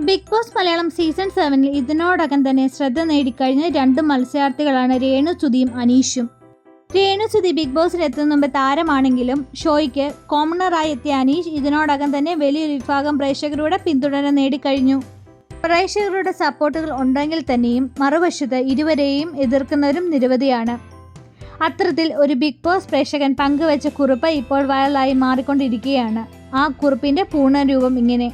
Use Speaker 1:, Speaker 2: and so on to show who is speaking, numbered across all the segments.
Speaker 1: Big boss Malayalam season 7 ഇതിനോടകം തന്നെ ശ്രദ്ധ നേടിക്കഴിഞ്ഞ 2 മത്സരാർത്ഥികളാണ് രേണുസുതിയും അനീഷും. രേണുസുതി ബിഗ് ബോസിൽ എത്തുന്ന മുമ്പ് താരമാണെങ്കിലും ഷോയ്ക്ക് കോമണറായി എത്തിയ അനീഷ് ഇതിനോടകം തന്നെ വലിയൊരു വിഭാഗം പ്രേക്ഷകരുടെ പിന്തുണ നേടിക്കഴിഞ്ഞു. പ്രേക്ഷകരുടെ സപ്പോർട്ടുകൾ ഉണ്ടെങ്കിൽ തന്നെയും മറുവശത്ത് ഇരുവരെയും എതിർക്കുന്നവരും നിരവധിയാണ്. അത്തരത്തിൽ ഒരു ബിഗ് ബോസ് പ്രേക്ഷകൻ പങ്കുവച്ച കുറിപ്പ് ഇപ്പോൾ വൈറലായി മാറിക്കൊണ്ടിരിക്കുകയാണ്. ആ കുറിപ്പിന്റെ പൂർണ്ണരൂപം ഇങ്ങനെ: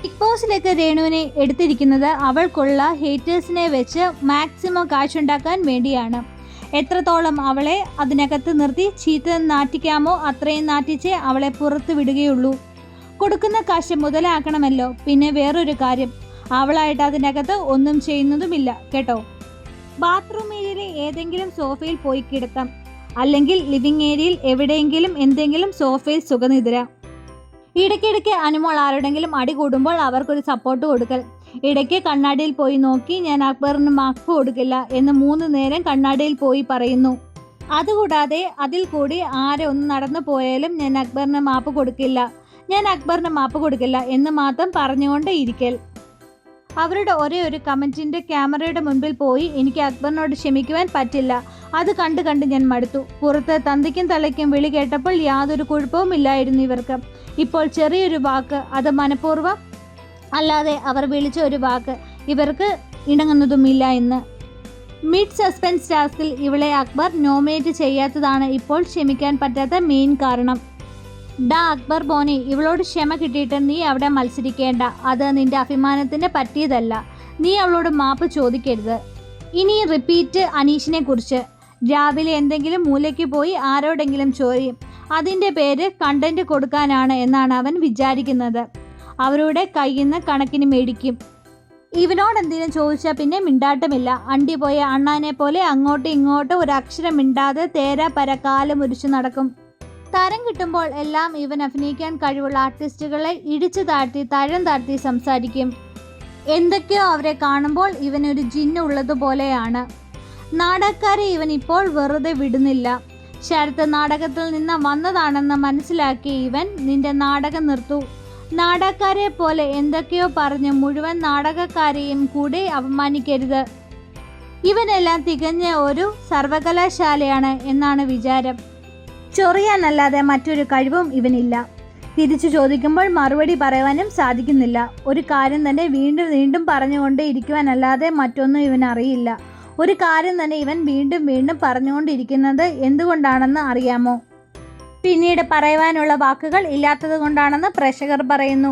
Speaker 1: ബിഗ് ബോസിലേക്ക് രേണുവിനെ എടുത്തിരിക്കുന്നത് അവൾക്കുള്ള ഹേറ്റേഴ്സിനെ വെച്ച് മാക്സിമം കാശുണ്ടാക്കാൻ വേണ്ടിയാണ്. എത്രത്തോളം അവളെ അതിനകത്ത് നിർത്തി ചീത്ത നാറ്റിക്കാമോ അത്രയും നാറ്റിച്ചേ അവളെ പുറത്തു വിടുകയുള്ളൂ. കൊടുക്കുന്ന കാശ് മുതലാക്കണമല്ലോ. പിന്നെ വേറൊരു കാര്യം, അവളായിട്ട് അതിനകത്ത് ഒന്നും ചെയ്യുന്നതുമില്ല കേട്ടോ. ബാത്റൂം ഏരിയയിലെ ഏതെങ്കിലും സോഫയിൽ പോയി കിടത്താം, അല്ലെങ്കിൽ ലിവിങ് ഏരിയയിൽ എവിടെയെങ്കിലും എന്തെങ്കിലും സോഫയിൽ സുഖനിദ്ര. ഇടയ്ക്കിടയ്ക്ക് അനുമോൾ ആരോടെങ്കിലും അടി കൂടുമ്പോൾ അവർക്കൊരു സപ്പോർട്ട് കൊടുക്കൽ. ഇടയ്ക്ക് കണ്ണാടിയിൽ പോയി നോക്കി ഞാൻ അക്ബറിന് മാപ്പ് കൊടുക്കില്ല എന്ന് 3 നേരം കണ്ണാടിയിൽ പോയി പറയുന്നു. അതുകൂടാതെ അതിൽ കൂടി ആരെ ഒന്ന് നടന്നു പോയാലും ഞാൻ അക്ബറിന് മാപ്പ് കൊടുക്കില്ല എന്ന് മാത്രം പറഞ്ഞുകൊണ്ട് ഇരിക്കൽ. അവരുടെ ഒരേ ഒരു കമൻറ്റിൻ്റെ ക്യാമറയുടെ മുൻപിൽ പോയി എനിക്ക് അക്ബറിനോട് ക്ഷമിക്കുവാൻ പറ്റില്ല, അത് കണ്ട് ഞാൻ മടുത്തു. പുറത്ത് തന്തയ്ക്കും തലയ്ക്കും വിളി കേട്ടപ്പോൾ യാതൊരു കുഴപ്പവും ഇല്ലായിരുന്നു ഇവർക്ക്. ഇപ്പോൾ ചെറിയൊരു വാക്ക്, അത് മനഃപൂർവ്വം അല്ലാതെ അവർ വിളിച്ച ഒരു വാക്ക് ഇവർക്ക് ഇണങ്ങുന്നതുമില്ല എന്ന്. മിഡ് സസ്പെൻസ് ടാസ്കിൽ ഇവളെ അക്ബർ നോമിനേറ്റ് ചെയ്യാത്തതാണ് ഇപ്പോൾ ക്ഷമിക്കാൻ പറ്റാത്ത മെയിൻ കാരണം. അക്ബർ മോനെ, ഇവളോട് ക്ഷമ കിട്ടിയിട്ട് നീ അവിടെ മത്സരിക്കേണ്ട. അത് നിന്റെ അഭിമാനത്തിന് പറ്റിയതല്ല. നീ അവളോട് മാപ്പ് ചോദിക്കരുത്. ഇനി റിപ്പീറ്റ് അനീഷിനെ കുറിച്ച്. രാവിലെ എന്തെങ്കിലും മൂലയ്ക്ക് പോയി ആരോടെങ്കിലും ചോദിക്കും. അതിൻ്റെ പേര് കണ്ടന്റ് കൊടുക്കാനാണ് എന്നാണ് അവൻ വിചാരിക്കുന്നത്. അവരുടെ കയ്യിൽ നിന്ന് കണക്കിന് മേടിക്കും. ഇവനോട് എന്തെങ്കിലും ചോദിച്ചാൽ പിന്നെ മിണ്ടാട്ടമില്ല. അണ്ടി പോയ അണ്ണാനെ പോലെ അങ്ങോട്ടും ഇങ്ങോട്ടും ഒരു അക്ഷരം മിണ്ടാതെ തേരാ പരക്കാലം മുരിച്ചു നടക്കും. തരം കിട്ടുമ്പോൾ എല്ലാം ഇവൻ അഭിനയിക്കാൻ കഴിവുള്ള ആർട്ടിസ്റ്റുകളെ ഇടിച്ചു താഴ്ത്തി തരം താഴ്ത്തി സംസാരിക്കും. എന്തൊക്കെയോ അവരെ കാണുമ്പോൾ ഇവനൊരു ജിന്ന് ഉള്ളതുപോലെയാണ്. നാടകക്കാരെ ഇവൻ ഇപ്പോൾ വെറുതെ വിടുന്നില്ല. ശരത്ത് നാടകത്തിൽ നിന്ന് വന്നതാണെന്ന് മനസ്സിലാക്കി ഇവൻ നിന്റെ നാടകം നിർത്തൂ. നാടകക്കാരെ പോലെ എന്തൊക്കെയോ പറഞ്ഞ് മുഴുവൻ നാടകക്കാരെയും കൂടെ അപമാനിക്കരുത്. ഇവനെല്ലാം തികഞ്ഞ ഒരു സർവകലാശാലയാണ് എന്നാണ് വിചാരം. ചൊറിയാനല്ലാതെ മറ്റൊരു കഴിവും ഇവനില്ല. തിരിച്ചു ചോദിക്കുമ്പോൾ മറുപടി പറയുവാനും സാധിക്കുന്നില്ല. ഒരു കാര്യം തന്നെ വീണ്ടും വീണ്ടും പറഞ്ഞുകൊണ്ടേ ഇരിക്കുവാനല്ലാതെ മറ്റൊന്നും ഇവനറിയില്ല. ഒരു കാര്യം തന്നെ ഇവൻ വീണ്ടും വീണ്ടും പറഞ്ഞുകൊണ്ടിരിക്കുന്നത് എന്തുകൊണ്ടാണെന്ന് അറിയാമോ? പിന്നീട് പറയുവാനുള്ള വാക്കുകൾ ഇല്ലാത്തത് കൊണ്ടാണെന്ന് പ്രേക്ഷകർ പറയുന്നു.